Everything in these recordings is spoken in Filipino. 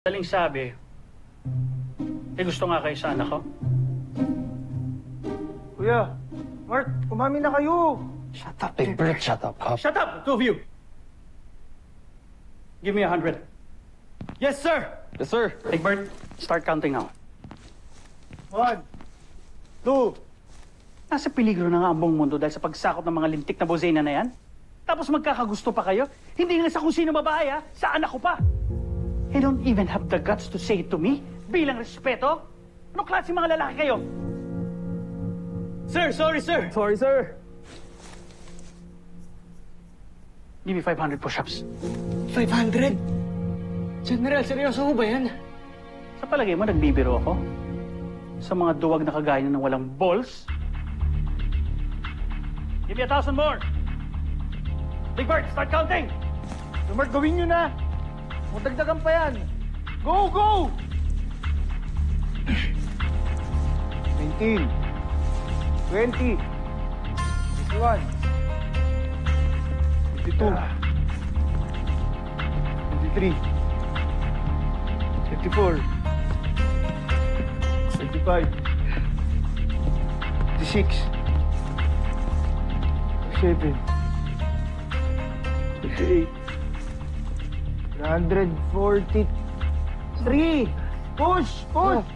Daling sabi, gusto nga kayo sa anak ko. Kuya, Mark, umamin na kayo. Shut up, Big Bird. Shut up, Pop. Shut up, two of you! Give me 100. Yes, sir. Yes, sir. Big Bird, start counting now. 1, 2. Nasa peligro na nga ang buong mundo dahil sa pagsakop ng mga lintik na bozena na yan. Tapos magkakagusto pa kayo? Hindi nga sa kung sino babae, ha? Sa anak ko pa. You don't even have the guts to say it to me bilang respeto? Anong klase mga lalaki kayo? Sir, sorry, sir. Sorry, sir. Give me 500 push-ups. 500? General, seryoso ho ba yan? Sa palagay mo, nagbibiro ako? Sa mga duwag na kagaya ng walang balls? Give me 1,000 more! Big Bird, start counting! So, Mark, gawin nyo na. Magdagdagan pa yan. Go, go! 19, 20, 21, 22, 23, 24, 25, 26, 27, 28, 143. Push! Push!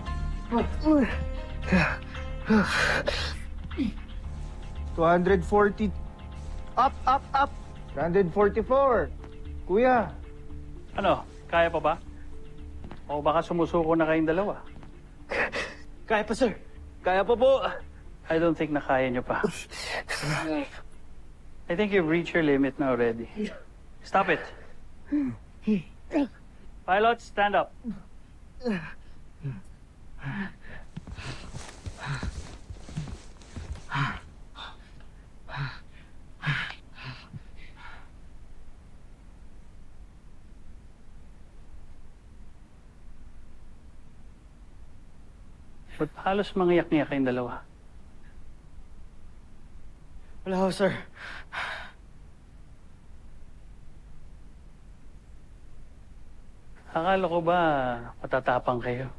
240. Up, up, up! 144. Kuya. Ano, kaya pa ba? O baka sumusuko na kayong dalawa? Kaya pa, sir. Kaya pa po. I don't think na kaya nyo pa. I think you've reached your limit na already. Stop it. Pilots, stand up. Ba't halos mangiyak-ngiyak kayong dalawa? Wala ho, sir. Akala ko ba matatapang kayo?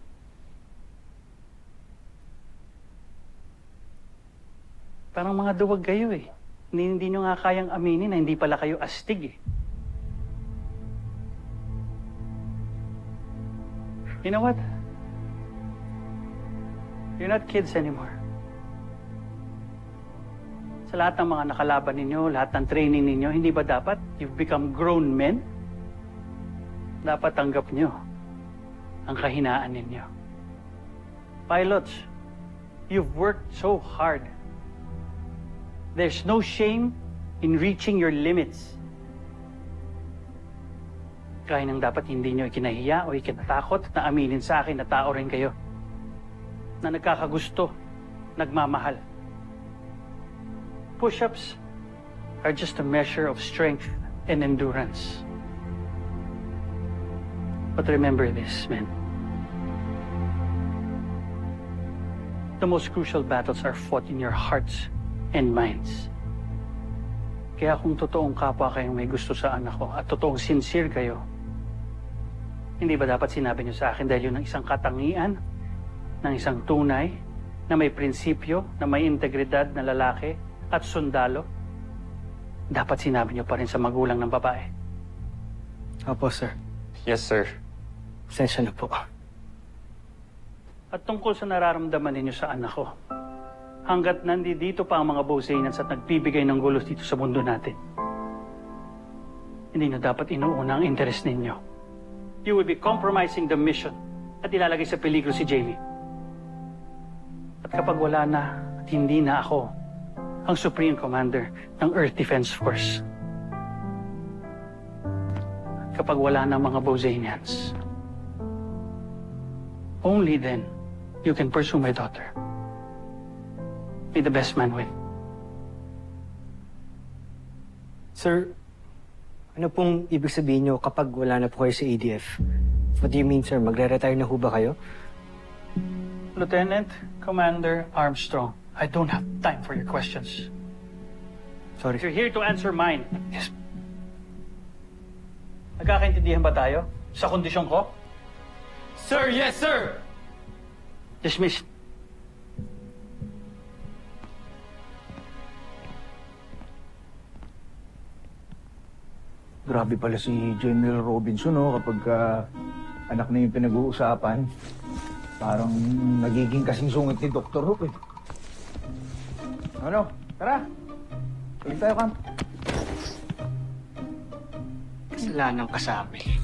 Parang mga duwag kayo eh. Hindi nyo nga kayang aminin na hindi pala kayo astig eh. You know what? You're not kids anymore. Sa lahat ng mga nakalaban ninyo, lahat ng training ninyo, hindi ba dapat you've become grown men? Dapat tanggap nyo ang kahinaan ninyo. Pilots, you've worked so hard. There's no shame in reaching your limits. Kaya nang dapat hindi nyo ikinahiya o ikinatakot na aminin sa akin na tao rin kayo. Na nagkakagusto, nagmamahal. Push-ups are just a measure of strength and endurance. But remember this, men. The most crucial battles are fought in your hearts and minds. Kaya kung totoong kapwa kayong may gusto sa anak ko at totoong sincere kayo, hindi ba dapat sinabi niyo sa akin dahil yun ang isang katangian ng isang tunay na may prinsipyo, na may integridad na lalaki at sundalo? Dapat sinabi niyo pa rin sa magulang ng babae. Opo, sir. Yes, sir. Pasensya na po. At tungkol sa nararamdaman ninyo sa anak ko, hanggat nandito pa ang mga bosenans at nagbibigay ng gulos dito sa mundo natin, hindi nyo dapat inuuna ang interes ninyo. You will be compromising the mission at ilalagay sa peligro si Jamie. At kapag wala na at hindi na ako ang Supreme Commander ng Earth Defense Force, at kapag wala na mga Bosenians, only then you can pursue my daughter. May the best man win. Sir, ano pong ibig sabihin nyo kapag wala na po kayo sa ADF? What do you mean, sir? Magre-retire na ho ba kayo? Lieutenant Commander Armstrong, I don't have time for your questions. Sorry. You're here to answer mine. Yes. Nagkakaintindihan ba tayo? Sa kondisyon ko? Sir, yes, sir! Dismissed. Grabe pala si General Robinson, no? Kapag anak na yung pinag-uusapan, parang nagiging kasing sungit ni Dr. Hook, eh. Ano? Tara! Balik tayo, Camp. Kasalanan ka sa amin.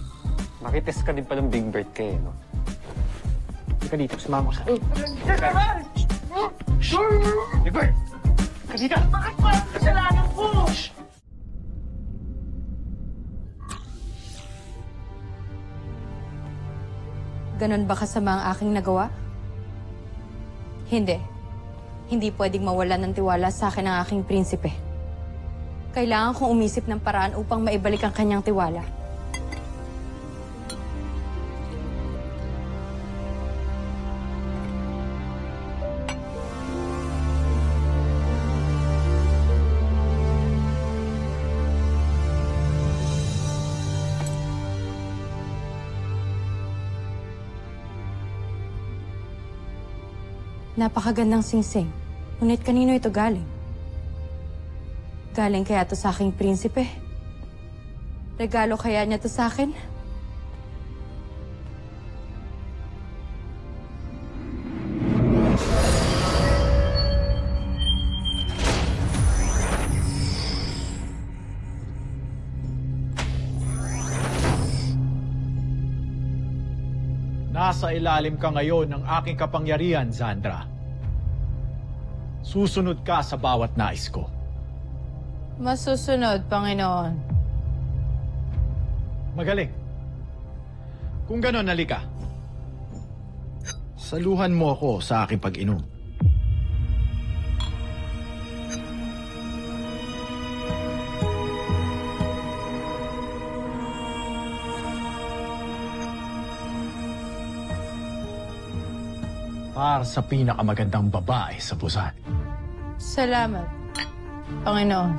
Makites ka din palang Big Bird kayo, no? Hindi ka dito, sumama ko sa... Big Bird! Kanina! Bakit pa ang kasalanan ko? Ganon ba kasama ang aking nagawa? Hindi. Hindi pwedeng mawalan ng tiwala sa akin ang aking prinsipe. Kailangan kong umisip ng paraan upang maibalik ang kanyang tiwala. Napakagandang singsing. Ngunit kanino ito galing? Galing kaya to sa aking prinsipe? Regalo kaya niya to sa akin? Nasa ilalim ka ngayon ng aking kapangyarihan, Zandra. Susunod ka sa bawat nais ko. Masusunod, Panginoon. Magaling. Kung ganon, halika. Saluhan mo ako sa aking pag-inom. Para sa pinakamagandang babae sa Busan. Salamat, Panginoon.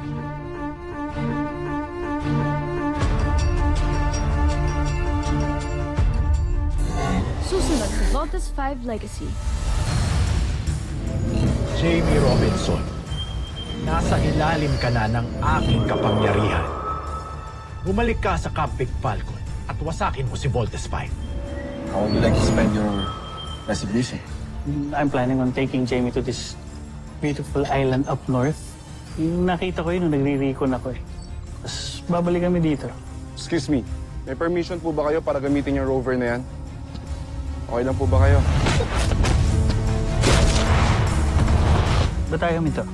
Susunod sa Voltes 5 Legacy. Jamie Robinson, nasa ilalim ka na ng aking kapangyarihan. Bumalik ka sa Camp Big Falcon at wasakin mo si Voltes 5. How would you like to spend your resignation? I'm planning on taking Jamie to this beautiful island up north. Yung nakita ko yun nung nagre-recon ako eh. Tapos babalik kami dito. Excuse me, may permission po ba kayo para gamitin yung rover na yan? Okay lang po ba kayo? Ba't tayo kami to?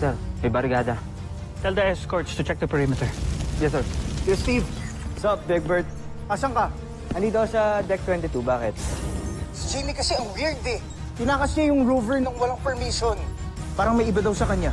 Sir, may barigada. Tell the escorts to check the perimeter. Yes, sir. Yo, Steve! What's up, Big Bird? Asan ka? Andito ako sa Deck 22, bakit? Si Jamie kasi ang weird, eh. Tinakas niya yung rover nang walang permission. Parang may iba daw sa kanya.